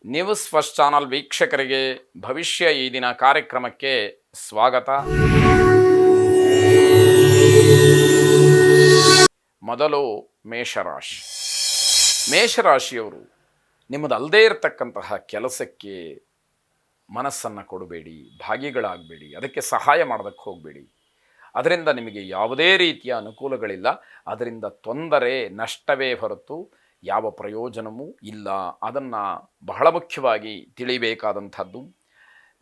News first channel ವೀಕ್ಷಕರಿಗೆ ಭವಿಷ್ಯ ಈ ದಿನ ಕಾರ್ಯಕ್ರಮಕ್ಕೆ ಸ್ವಾಗತ. ಮೊದಲು ಮೇಷರಾಶಿ. ಮೇಷರಾಶಿಯವರು ನಿಮ್ಮದಲ್ಲದೇ ಇರತಕ್ಕಂತಹ ಕೆಲಸಕ್ಕೆ ಮನಸ್ಸನ್ನು ಕೊಡಬೇಡಿ, ಭಾಗಿಗಳಾಗಬೇಡಿ, ಅದಕ್ಕೆ ಸಹಾಯ ಮಾಡೋದಕ್ಕೆ ಹೋಗಬೇಡಿ. ಅದರಿಂದ ನಿಮಗೆ ಯಾವುದೇ ರೀತಿಯ ಅನುಕೂಲಗಳಿಲ್ಲ. ಅದರಿಂದ ತೊಂದರೆ, ನಷ್ಟವೇ ಹೊರತು ಯಾವ ಪ್ರಯೋಜನವೂ ಇಲ್ಲ. ಅದನ್ನು ಬಹಳ ಮುಖ್ಯವಾಗಿ ತಿಳಿಬೇಕಾದಂಥದ್ದು.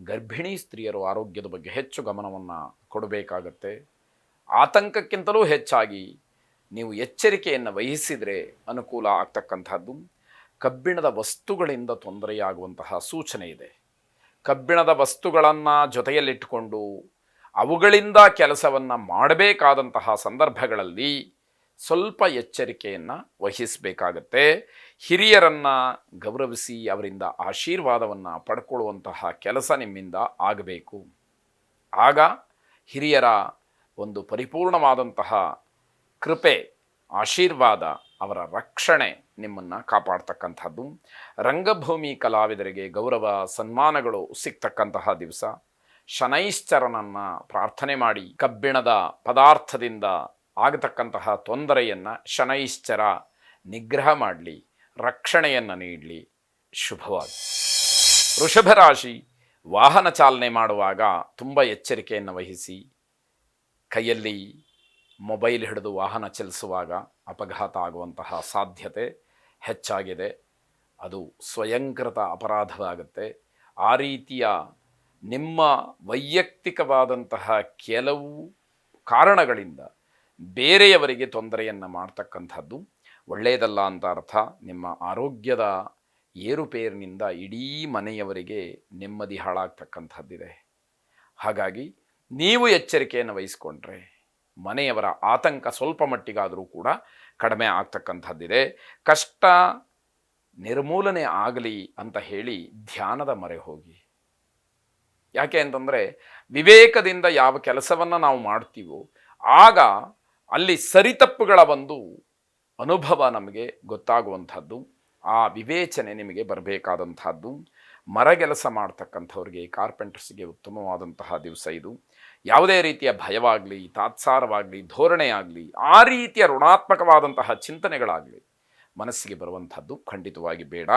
ಗರ್ಭಿಣಿ ಸ್ತ್ರೀಯರು ಆರೋಗ್ಯದ ಬಗ್ಗೆ ಹೆಚ್ಚು ಗಮನವನ್ನು ಕೊಡಬೇಕಾಗತ್ತೆ. ಆತಂಕಕ್ಕಿಂತಲೂ ಹೆಚ್ಚಾಗಿ ನೀವು ಎಚ್ಚರಿಕೆಯನ್ನು ವಹಿಸಿದರೆ ಅನುಕೂಲ ಆಗ್ತಕ್ಕಂಥದ್ದು. ಕಬ್ಬಿಣದ ವಸ್ತುಗಳಿಂದ ತೊಂದರೆಯಾಗುವಂತಹ ಸೂಚನೆ ಇದೆ. ಕಬ್ಬಿಣದ ವಸ್ತುಗಳನ್ನು ಜೊತೆಯಲ್ಲಿಟ್ಟುಕೊಂಡು ಅವುಗಳಿಂದ ಕೆಲಸವನ್ನು ಮಾಡಬೇಕಾದಂತಹ ಸಂದರ್ಭಗಳಲ್ಲಿ ಸ್ವಲ್ಪ ಎಚ್ಚರಿಕೆಯನ್ನು ವಹಿಸಬೇಕಾಗತ್ತೆ. ಹಿರಿಯರನ್ನು ಗೌರವಿಸಿ ಅವರಿಂದ ಆಶೀರ್ವಾದವನ್ನು ಪಡ್ಕೊಳ್ಳುವಂತಹ ಕೆಲಸ ನಿಮ್ಮಿಂದ ಆಗಬೇಕು. ಆಗ ಹಿರಿಯರ ಒಂದು ಪರಿಪೂರ್ಣವಾದಂತಹ ಕೃಪೆ, ಆಶೀರ್ವಾದ, ಅವರ ರಕ್ಷಣೆ ನಿಮ್ಮನ್ನು ಕಾಪಾಡ್ತಕ್ಕಂಥದ್ದು. ರಂಗಭೂಮಿ ಕಲಾವಿದರಿಗೆ ಗೌರವ ಸನ್ಮಾನಗಳು ಸಿಗ್ತಕ್ಕಂತಹ ದಿವಸ. ಶನೈಶ್ಚರನನ್ನು ಪ್ರಾರ್ಥನೆ ಮಾಡಿ ಕಬ್ಬಿಣದ ಪದಾರ್ಥದಿಂದ ಆಗತಕ್ಕಂತಹ ತೊಂದರೆಯನ್ನು ಶನೈಶ್ಚರ ನಿಗ್ರಹ ಮಾಡಲಿ, ರಕ್ಷಣೆಯನ್ನು ನೀಡಲಿ. ಶುಭವಾಗಿ. ವೃಷಭ ರಾಶಿ. ವಾಹನ ಚಾಲನೆ ಮಾಡುವಾಗ ತುಂಬ ಎಚ್ಚರಿಕೆಯನ್ನು ವಹಿಸಿ. ಕೈಯಲ್ಲಿ ಮೊಬೈಲ್ ಹಿಡಿದು ವಾಹನ ಚಲಿಸುವಾಗ ಅಪಘಾತ ಆಗುವಂತಹ ಸಾಧ್ಯತೆ ಹೆಚ್ಚಾಗಿದೆ. ಅದು ಸ್ವಯಂಕೃತ ಅಪರಾಧವಾಗುತ್ತೆ. ಆ ರೀತಿಯ ನಿಮ್ಮ ವೈಯಕ್ತಿಕವಾದಂತಹ ಕೆಲವು ಕಾರಣಗಳಿಂದ ಬೇರೆಯವರಿಗೆ ತೊಂದರೆಯನ್ನು ಮಾಡ್ತಕ್ಕಂಥದ್ದು ಒಳ್ಳೆಯದಲ್ಲ ಅಂತ ಅರ್ಥ. ನಿಮ್ಮ ಆರೋಗ್ಯದ ಏರುಪೇರಿನಿಂದ ಇಡೀ ಮನೆಯವರಿಗೆ ನೆಮ್ಮದಿ ಹಾಳಾಗ್ತಕ್ಕಂಥದ್ದಿದೆ. ಹಾಗಾಗಿ ನೀವು ಎಚ್ಚರಿಕೆಯನ್ನು ವಹಿಸಿಕೊಂಡ್ರೆ ಮನೆಯವರ ಆತಂಕ ಸ್ವಲ್ಪ ಮಟ್ಟಿಗಾದರೂ ಕೂಡ ಕಡಿಮೆ ಆಗ್ತಕ್ಕಂಥದ್ದಿದೆ. ಕಷ್ಟ ನಿರ್ಮೂಲನೆ ಆಗಲಿ ಅಂತ ಹೇಳಿ ಧ್ಯಾನದ ಮೊರೆ ಹೋಗಿ. ಯಾಕೆ ಅಂತಂದರೆ ವಿವೇಕದಿಂದ ಯಾವ ಕೆಲಸವನ್ನು ನಾವು ಮಾಡ್ತೀವೋ ಆಗ ಅಲ್ಲಿ ಸರಿತಪ್ಪುಗಳ ಒಂದು ಅನುಭವ ನಮಗೆ ಗೊತ್ತಾಗುವಂಥದ್ದು. ಆ ವಿವೇಚನೆ ನಿಮಗೆ ಬರಬೇಕಾದಂಥದ್ದು. ಮರಗೆಲಸ ಮಾಡ್ತಕ್ಕಂಥವ್ರಿಗೆ, ಕಾರ್ಪೆಂಟರ್ಸ್ಗೆ ಉತ್ತಮವಾದಂತಹ ದಿವಸ ಇದು. ಯಾವುದೇ ರೀತಿಯ ಭಯವಾಗಲಿ, ತಾತ್ಸಾರವಾಗಲಿ, ಧೋರಣೆ ಆಗಲಿ, ಆ ರೀತಿಯ ಋಣಾತ್ಮಕವಾದಂತಹ ಚಿಂತನೆಗಳಾಗಲಿ ಮನಸ್ಸಿಗೆ ಬರುವಂಥದ್ದು ಖಂಡಿತವಾಗಿ ಬೇಡ.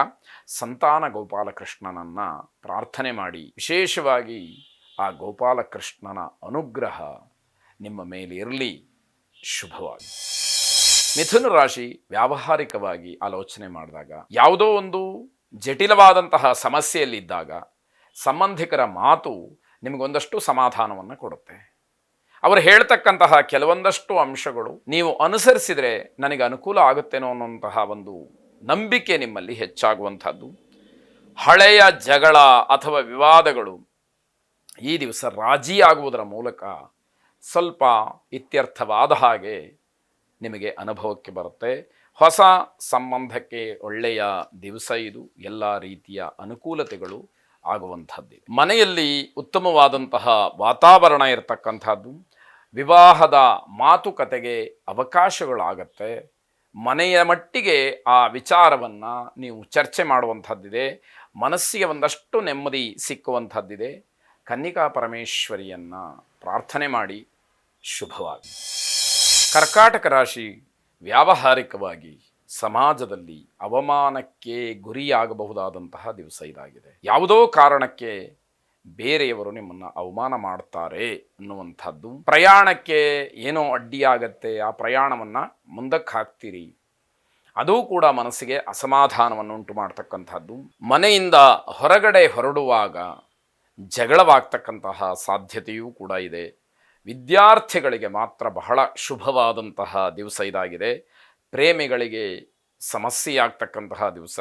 ಸಂತಾನ ಗೋಪಾಲಕೃಷ್ಣನನ್ನು ಪ್ರಾರ್ಥನೆ ಮಾಡಿ. ವಿಶೇಷವಾಗಿ ಆ ಗೋಪಾಲಕೃಷ್ಣನ ಅನುಗ್ರಹ ನಿಮ್ಮ ಮೇಲೆ ಇರಲಿ. ಶುಭವಾಗಿ. ಮಿಥುನ ರಾಶಿ. ವ್ಯಾವಹಾರಿಕವಾಗಿ ಆಲೋಚನೆ ಮಾಡಿದಾಗ, ಯಾವುದೋ ಒಂದು ಜಟಿಲವಾದಂತಹ ಸಮಸ್ಯೆಯಲ್ಲಿದ್ದಾಗ ಸಂಬಂಧಿಕರ ಮಾತು ನಿಮಗೊಂದಷ್ಟು ಸಮಾಧಾನವನ್ನು ಕೊಡುತ್ತೆ. ಅವರು ಹೇಳ್ತಕ್ಕಂತಹ ಕೆಲವೊಂದಷ್ಟು ಅಂಶಗಳು ನೀವು ಅನುಸರಿಸಿದರೆ ನನಗೆ ಅನುಕೂಲ ಆಗುತ್ತೇನೋ ಅನ್ನುವಂತಹ ಒಂದು ನಂಬಿಕೆ ನಿಮ್ಮಲ್ಲಿ ಹೆಚ್ಚಾಗುವಂಥದ್ದು. ಹಳೆಯ ಜಗಳ ಅಥವಾ ವಿವಾದಗಳು ಈ ದಿವಸ ರಾಜಿ ಆಗುವುದರ ಮೂಲಕ ಸ್ವಲ್ಪ ಇತ್ಯರ್ಥವಾದ ಹಾಗೆ ನಿಮಗೆ ಅನುಭವಕ್ಕೆ ಬರುತ್ತೆ. ಹೊಸ ಸಂಬಂಧಕ್ಕೆ ಒಳ್ಳೆಯ ದಿವಸ ಇದು. ಎಲ್ಲ ರೀತಿಯ ಅನುಕೂಲತೆಗಳು ಆಗುವಂಥದ್ದು. ಮನೆಯಲ್ಲಿ ಉತ್ತಮವಾದಂತಹ ವಾತಾವರಣ ಇರತಕ್ಕಂಥದ್ದು. ವಿವಾಹದ ಮಾತುಕತೆಗೆ ಅವಕಾಶಗಳಾಗತ್ತೆ. ಮನೆಯ ಮಟ್ಟಿಗೆ ಆ ವಿಚಾರವನ್ನು ನೀವು ಚರ್ಚೆ ಮಾಡುವಂಥದ್ದಿದೆ. ಮನಸ್ಸಿಗೆ ಒಂದಷ್ಟು ನೆಮ್ಮದಿ ಸಿಕ್ಕುವಂಥದ್ದಿದೆ. ಕನ್ನಿಕಾ ಪರಮೇಶ್ವರಿಯನ್ನು ಪ್ರಾರ್ಥನೆ ಮಾಡಿ. ಶುಭವಾಗಿ. ಕರ್ಕಾಟಕ ರಾಶಿ. ವ್ಯಾವಹಾರಿಕವಾಗಿ ಸಮಾಜದಲ್ಲಿ ಅವಮಾನಕ್ಕೆ ಗುರಿಯಾಗಬಹುದಾದಂತಹ ದಿವಸ ಇದಾಗಿದೆ. ಯಾವುದೋ ಕಾರಣಕ್ಕೆ ಬೇರೆಯವರು ನಿಮ್ಮನ್ನು ಅವಮಾನ ಮಾಡ್ತಾರೆ ಅನ್ನುವಂಥದ್ದು. ಪ್ರಯಾಣಕ್ಕೆ ಏನೋ ಅಡ್ಡಿಯಾಗತ್ತೆ, ಆ ಪ್ರಯಾಣವನ್ನು ಮುಂದಕ್ಕೆ ಹಾಕ್ತೀರಿ. ಅದೂ ಕೂಡ ಮನಸ್ಸಿಗೆ ಅಸಮಾಧಾನವನ್ನು ಉಂಟು ಮಾಡ್ತಕ್ಕಂಥದ್ದು. ಮನೆಯಿಂದ ಹೊರಗಡೆ ಹೊರಡುವಾಗ ಜಗಳವಾಗ್ತಕ್ಕಂತಹ ಸಾಧ್ಯತೆಯೂ ಕೂಡ ಇದೆ. ವಿದ್ಯಾರ್ಥಿಗಳಿಗೆ ಮಾತ್ರ ಬಹಳ ಶುಭವಾದಂತಹ ದಿವಸ ಇದಾಗಿದೆ. ಪ್ರೇಮಿಗಳಿಗೆ ಸಮಸ್ಯೆಯಾಗ್ತಕ್ಕಂತಹ ದಿವಸ.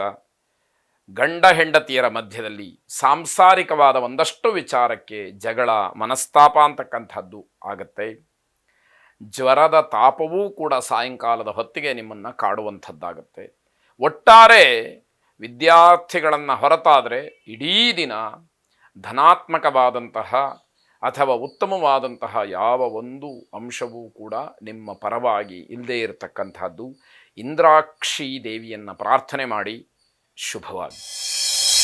ಗಂಡ ಹೆಂಡತಿಯರ ಮಧ್ಯದಲ್ಲಿ ಸಾಂಸಾರಿಕವಾದ ಒಂದಷ್ಟು ವಿಚಾರಕ್ಕೆ ಜಗಳ, ಮನಸ್ತಾಪ ಅಂತಕ್ಕಂಥದ್ದು ಆಗತ್ತೆ. ಜ್ವರದ ತಾಪವೂ ಕೂಡ ಸಾಯಂಕಾಲದ ಹೊತ್ತಿಗೆ ನಿಮ್ಮನ್ನು ಕಾಡುವಂಥದ್ದಾಗತ್ತೆ. ಒಟ್ಟಾರೆ ವಿದ್ಯಾರ್ಥಿಗಳನ್ನು ಹೊರತಾದರೆ ಇಡೀ ದಿನ ಧನಾತ್ಮಕವಾದಂತಹ ಅಥವಾ ಉತ್ತಮವಾದಂತಹ ಯಾವ ಒಂದು ಅಂಶವೂ ಕೂಡ ನಿಮ್ಮ ಪರವಾಗಿ ಇಲ್ಲದೇ ಇರತಕ್ಕಂಥದ್ದು. ಇಂದ್ರಾಕ್ಷಿ ದೇವಿಯನ್ನು ಪ್ರಾರ್ಥನೆ ಮಾಡಿ. ಶುಭವಾಗಿ.